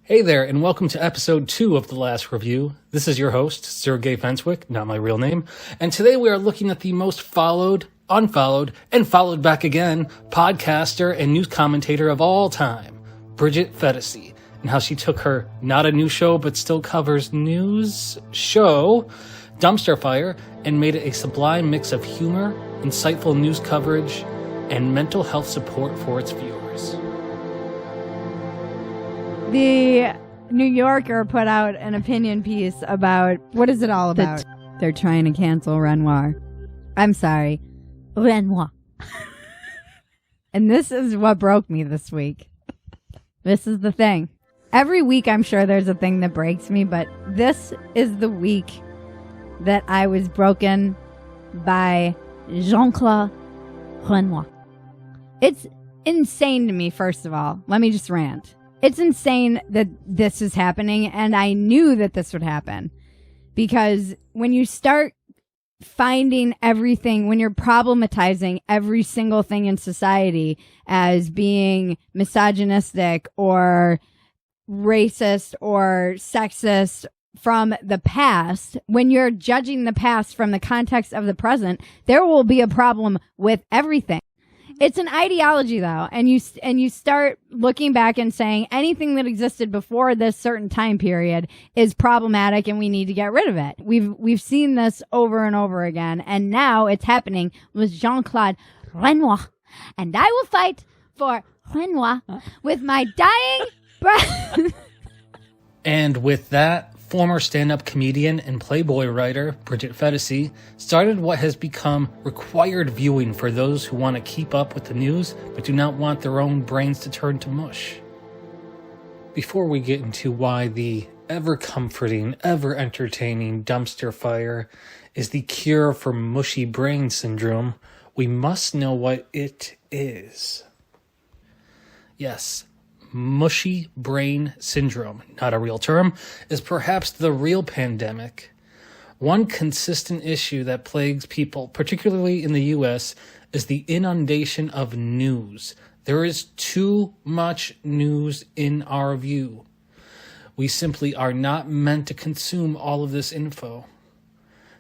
Hey there, and welcome to episode 2 of The Last Review. This is your host, Sergey Fenswick, not my real name, and today we are looking at the most followed, unfollowed, and followed back again podcaster and news commentator of all time, Bridget Phetasy, and how she took her not a news show but still covers news show, Dumpster Fire, and made it a sublime mix of humor, insightful news coverage, and mental health support for its viewers. The New Yorker put out an opinion piece about, what is it all about? They're trying to cancel Renoir. I'm sorry, Renoir. And this is what broke me this week. This is the thing. Every week I'm sure there's a thing that breaks me, but this is the week that I was broken by Jean-Claude Renoir. It's insane to me, first of all. Let me just rant. It's insane that this is happening, and I knew that this would happen. Because when you start finding everything, when you're problematizing every single thing in society as being misogynistic or racist or sexist from the past, when you're judging the past from the context of the present, there will be a problem with everything. It's an ideology, though, and you start looking back and saying anything that existed before this certain time period is problematic, and we need to get rid of it. We've seen this over and over again, and now it's happening with Jean-Claude Renoir, and I will fight for Renoir with my dying breath. And with that, former stand-up comedian and Playboy writer Bridget Phetasy started what has become required viewing for those who want to keep up with the news but do not want their own brains to turn to mush. Before we get into why the ever-comforting, ever-entertaining Dumpster Fire is the cure for mushy brain syndrome, we must know what it is. Yes, mushy brain syndrome, not a real term, is perhaps the real pandemic. One consistent issue that plagues people, particularly in the US, is the inundation of news. There is too much news in our view. We simply are not meant to consume all of this info.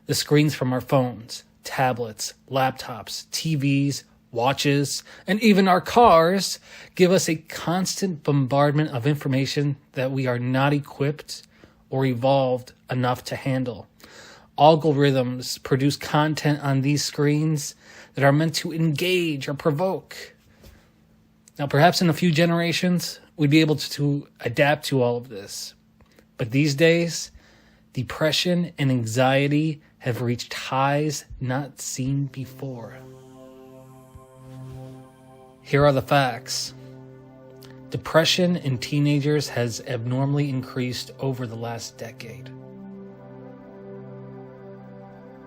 The screens from our phones, tablets, laptops, TVs, watches, and even our cars give us a constant bombardment of information that we are not equipped or evolved enough to handle. Algorithms produce content on these screens that are meant to engage or provoke. Now, perhaps in a few generations, we'd be able to adapt to all of this. But these days, depression and anxiety have reached highs not seen before. Here are the facts. Depression in teenagers has abnormally increased over the last decade.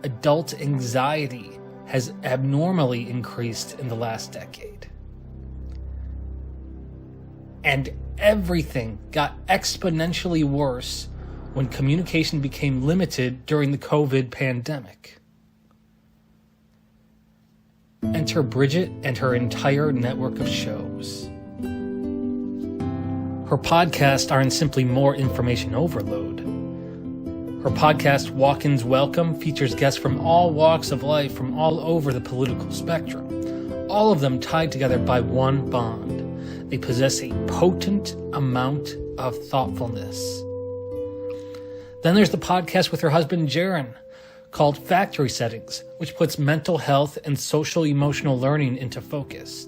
Adult anxiety has abnormally increased in the last decade. And everything got exponentially worse when communication became limited during the COVID pandemic. Enter Bridget and her entire network of shows. Her podcasts aren't simply more information overload. Her podcast, Walk-Ins Welcome, features guests from all walks of life from all over the political spectrum, all of them tied together by one bond. They possess a potent amount of thoughtfulness. Then there's the podcast with her husband, Jaron, called Factory Settings, which puts mental health and social emotional learning into focus.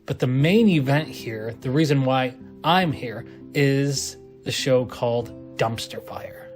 But the main event here, the reason why I'm here, is the show called Dumpster Fire.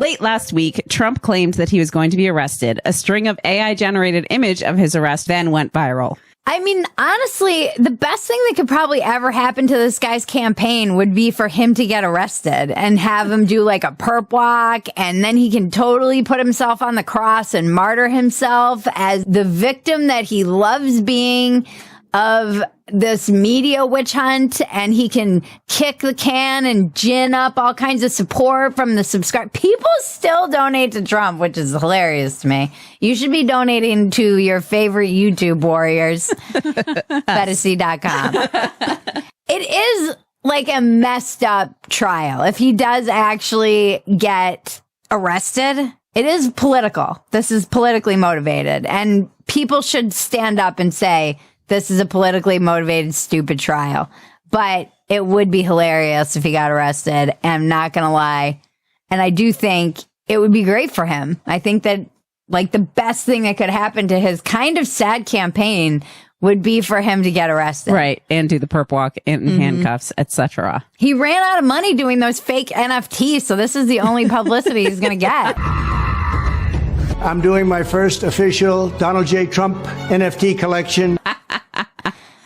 Late last week, Trump claimed that he was going to be arrested. A string of AI-generated image of his arrest then went viral. I mean, honestly, the best thing that could probably ever happen to this guy's campaign would be for him to get arrested and have him do like a perp walk, and then he can totally put himself on the cross and martyr himself as the victim that he loves being of this media witch hunt, and he can kick the can and gin up all kinds of support from the subscribe. People still donate to Trump, which is hilarious to me. You should be donating to your favorite YouTube warriors, Phetasy.com. It is like like a messed up trial. If he does actually get arrested, it is political. This is politically motivated. And people should stand up and say, this is a politically motivated, stupid trial. But it would be hilarious if he got arrested. And I'm not going to lie. And I do think it would be great for him. I think that like the best thing that could happen to his kind of sad campaign would be for him to get arrested. Right. And do the perp walk in handcuffs, etc. He ran out of money doing those fake NFTs. So this is the only publicity he's going to get. I'm doing my first official Donald J. Trump NFT collection.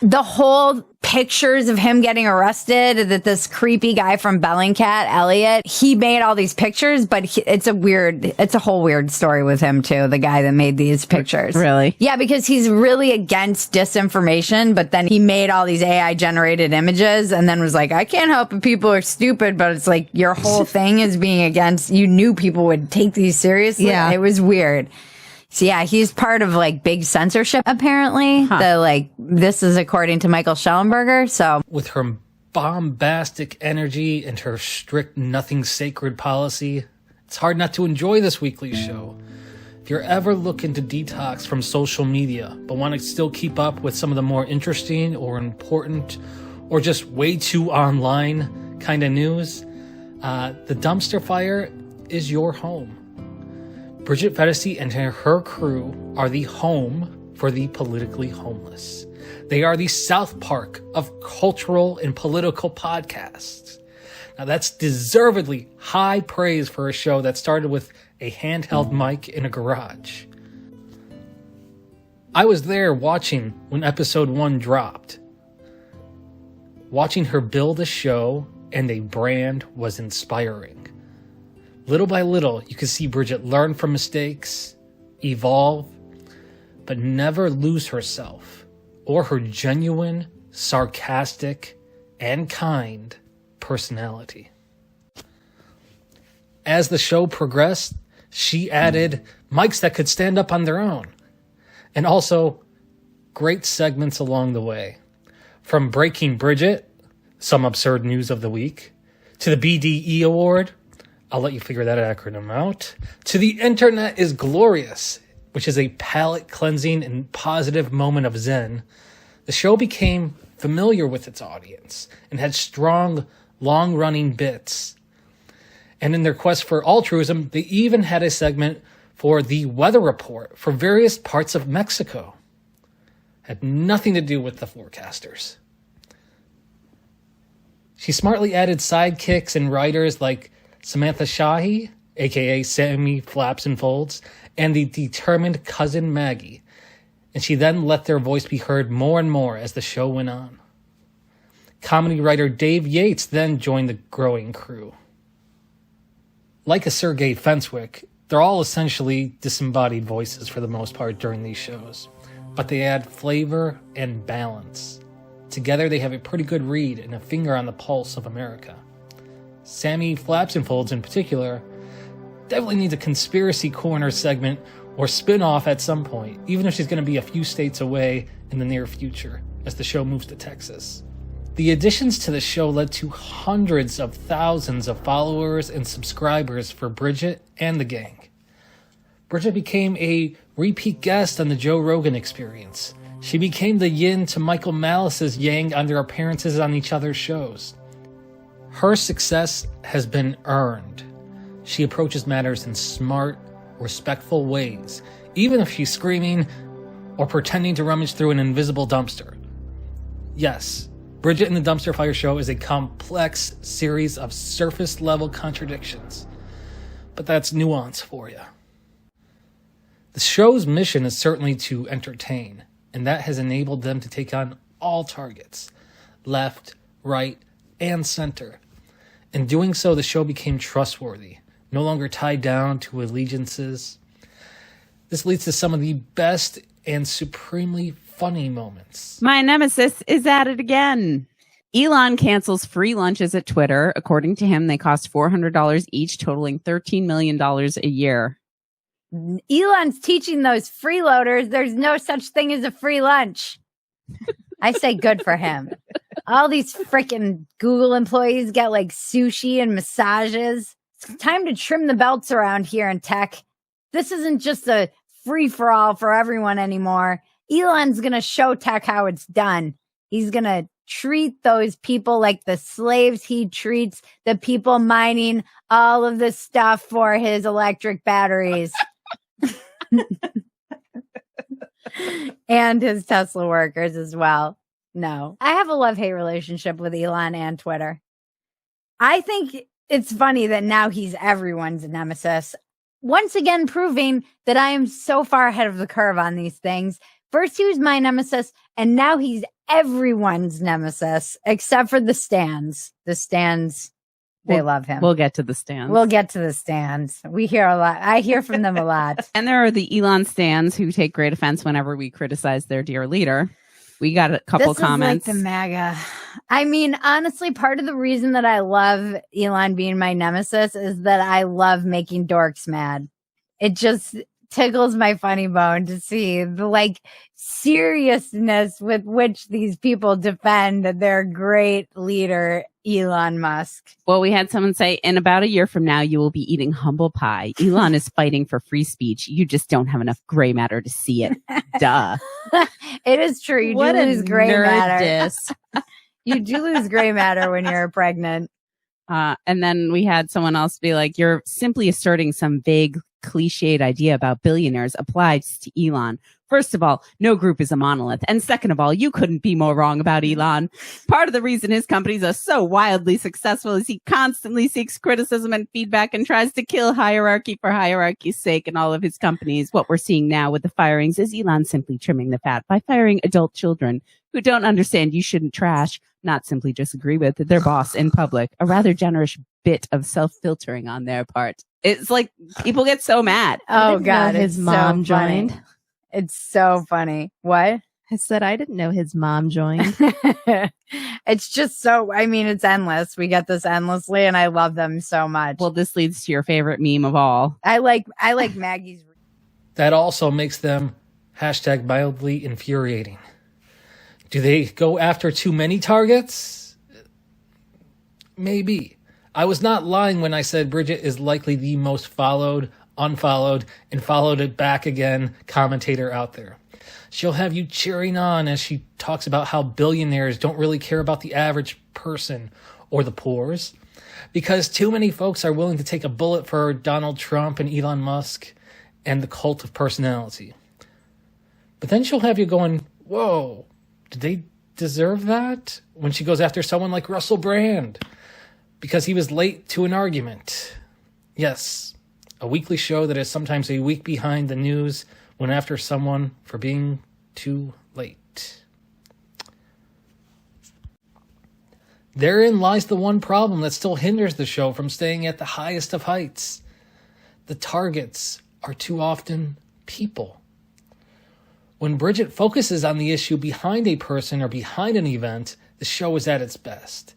The whole pictures of him getting arrested, that this creepy guy from Bellingcat, Elliot, he made all these pictures, but it's a whole weird story with him too, the guy that made these pictures. Really? Yeah, because he's really against disinformation, but then he made all these AI generated images and then was like, I can't help if people are stupid, but it's like your whole thing is being against, you knew people would take these seriously. Yeah. It was weird. So yeah, he's part of like big censorship, apparently. This is according to Michael Schellenberger. So With her bombastic energy and her strict nothing sacred policy, it's hard not to enjoy this weekly show. If you're ever looking to detox from social media, but want to still keep up with some of the more interesting or important or just way too online kind of news, the dumpster fire is your home. Bridget Phetasy and her crew are the home for the politically homeless. They are the South Park of cultural and political podcasts. Now that's deservedly high praise for a show that started with a handheld mic in a garage. I was there watching when episode 1 dropped. Watching her build a show and a brand was inspiring. Little by little, you can see Bridget learn from mistakes, evolve, but never lose herself or her genuine, sarcastic, and kind personality. As the show progressed, she added mics that could stand up on their own, and also great segments along the way. From Breaking Bridget, some absurd news of the week, to the BDE Award, I'll let you figure that acronym out, to the Internet is Glorious, which is a palate cleansing and positive moment of zen, the show became familiar with its audience and had strong, long-running bits. And in their quest for altruism, they even had a segment for the weather report for various parts of Mexico. Had nothing to do with the forecasters. She smartly added sidekicks and writers like Samantha Shahi, aka Sammy Flaps and Folds, and the determined cousin Maggie, and she then let their voice be heard more and more as the show went on. Comedy writer Dave Yates then joined the growing crew. Like a Sergei Fenswick, they're all essentially disembodied voices for the most part during these shows, but they add flavor and balance. Together they have a pretty good read and a finger on the pulse of America. Sammy Flaps and Folds in particular definitely needs a conspiracy corner segment or spin-off at some point, even if she's going to be a few states away in the near future as the show moves to Texas. The additions to the show led to hundreds of thousands of followers and subscribers for Bridget and the gang. Bridget became a repeat guest on the Joe Rogan Experience. She became the yin to Michael Malice's yang on their appearances on each other's shows. Her success has been earned. She approaches matters in smart, respectful ways, even if she's screaming or pretending to rummage through an invisible dumpster. Yes, Bridget and the Dumpster Fire Show is a complex series of surface-level contradictions, but that's nuance for you. The show's mission is certainly to entertain, and that has enabled them to take on all targets, left, right, and center. In doing so, the show became trustworthy, no longer tied down to allegiances. This leads to some of the best and supremely funny moments. My nemesis is at it again. Elon cancels free lunches at Twitter. According to him, they cost $400 each, totaling $13 million a year. Elon's teaching those freeloaders there's no such thing as a free lunch. I say good for him. All these freaking Google employees get like sushi and massages. It's time to trim the belts around here in tech. This isn't just a free-for-all for everyone anymore. Elon's going to show tech how it's done. He's going to treat those people like the slaves he treats the people mining all of the stuff for his electric batteries. And his Tesla workers as well. No, I have a love-hate relationship with Elon and Twitter. I think it's funny that now he's everyone's nemesis. Once again, proving that I am so far ahead of the curve on these things. First, he was my nemesis, and now he's everyone's nemesis, except for the stands. The stands, they love him. We'll get to the stands. We'll get to the stands. We hear a lot. I hear from them a lot. And there are the Elon stands who take great offense whenever we criticize their dear leader. We got a couple comments. This is like the MAGA. I mean, honestly, part of the reason that I love Elon being my nemesis is that I love making dorks mad. It just tickles my funny bone to see the like seriousness with which these people defend their great leader, Elon Musk. Well, we had someone say, in about a year from now, you will be eating humble pie. Elon is fighting for free speech. You just don't have enough gray matter to see it. Duh. It is true. You What do a lose gray nerd matter. diss. You do lose gray matter when you're pregnant. And then we had someone else be like, you're simply asserting some vague, cliched idea about billionaires applies to Elon. First of all, no group is a monolith. And second of all, you couldn't be more wrong about Elon. Part of the reason his companies are so wildly successful is he constantly seeks criticism and feedback and tries to kill hierarchy for hierarchy's sake in all of his companies. What we're seeing now with the firings is Elon simply trimming the fat by firing adult children who don't understand you shouldn't trash, not simply disagree with their boss in public. A rather generous bit of self-filtering on their part. It's like people get so mad. Oh, God. His mom joined. It's so funny. What? I said I didn't know his mom joined. It's just so, I mean, it's endless. We get this endlessly, and I love them so much. Well, this leads to your favorite meme of all. I like Maggie's. That also makes them hashtag mildly infuriating. Do they go after too many targets? Maybe. I was not lying when I said Bridget is likely the most followed, unfollowed, and followed it back again commentator out there. She'll have you cheering on as she talks about how billionaires don't really care about the average person or the poors, because too many folks are willing to take a bullet for Donald Trump and Elon Musk and the cult of personality. But then she'll have you going, whoa, did they deserve that? When she goes after someone like Russell Brand because he was late to an argument. Yes, a weekly show that is sometimes a week behind the news went after someone for being too late. Therein lies the one problem that still hinders the show from staying at the highest of heights. The targets are too often people. When Bridget focuses on the issue behind a person or behind an event, the show is at its best.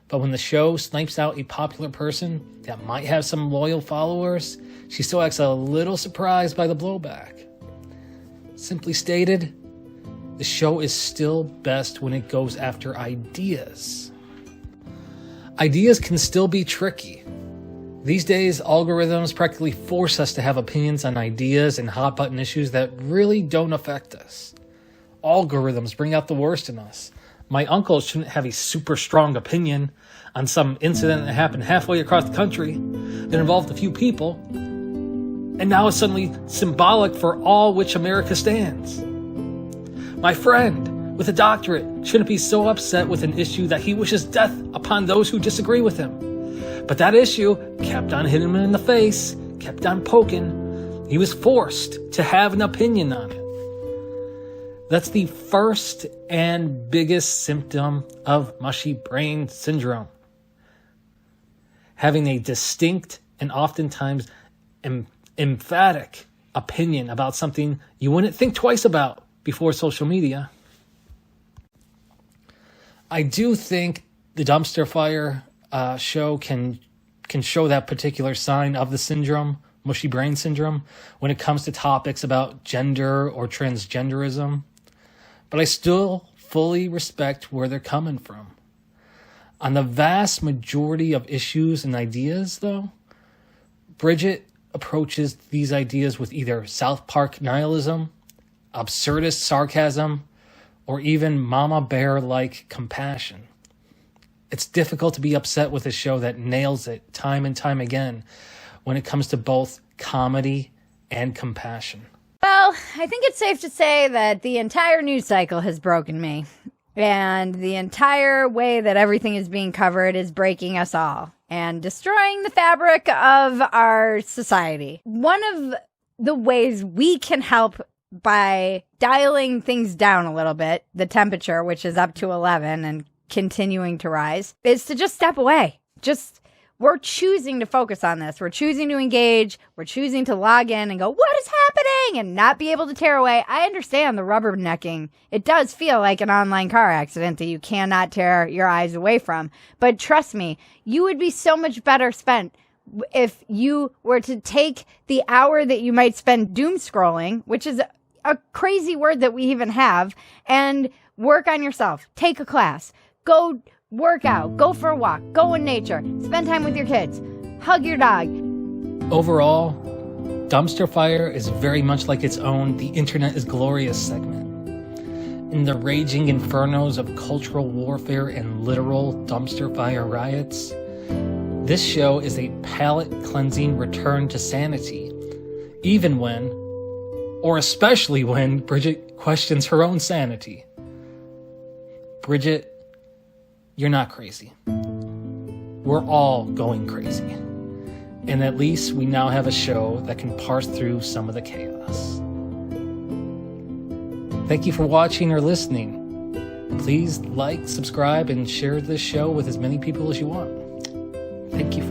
But when the show snipes out a popular person that might have some loyal followers, she still acts a little surprised by the blowback. Simply stated, the show is still best when it goes after ideas. Ideas can still be tricky. These days, algorithms practically force us to have opinions on ideas and hot-button issues that really don't affect us. Algorithms bring out the worst in us. My uncle shouldn't have a super strong opinion on some incident that happened halfway across the country that involved a few people, and now is suddenly symbolic for all which America stands. My friend with a doctorate shouldn't be so upset with an issue that he wishes death upon those who disagree with him. But that issue kept on hitting him in the face, kept on poking. He was forced to have an opinion on it. That's the first and biggest symptom of mushy brain syndrome. Having a distinct and oftentimes emphatic opinion about something you wouldn't think twice about before social media. I do think the dumpster fire show can show that particular sign of the syndrome, mushy brain syndrome, when it comes to topics about gender or transgenderism. But I still fully respect where they're coming from. On the vast majority of issues and ideas, though, Bridget approaches these ideas with either South Park nihilism, absurdist sarcasm, or even mama bear-like compassion. It's difficult to be upset with a show that nails it time and time again when it comes to both comedy and compassion. Well, I think it's safe to say that the entire news cycle has broken me. And the entire way that everything is being covered is breaking us all and destroying the fabric of our society. One of the ways we can help by dialing things down a little bit, the temperature, which is up to 11 and continuing to rise, is to just step away. We're choosing to focus on this. We're choosing to engage. We're choosing to log in and go, what is happening? And not be able to tear away. I understand the rubbernecking. It does feel like an online car accident that you cannot tear your eyes away from. But trust me, you would be so much better spent if you were to take the hour that you might spend doom scrolling, which is a crazy word that we even have, and work on yourself. Take a class. Go work out, go for a walk, go in nature, spend time with your kids, hug your dog. Overall, Dumpster Fire is very much like its own The Internet is Glorious segment. In the raging infernos of cultural warfare and literal dumpster fire riots, this show is a palate-cleansing return to sanity, even when, or especially when, Bridget questions her own sanity. Bridget, you're not crazy. We're all going crazy. And at least we now have a show that can parse through some of the chaos. Thank you for watching or listening. Please like, subscribe, and share this show with as many people as you want. Thank you for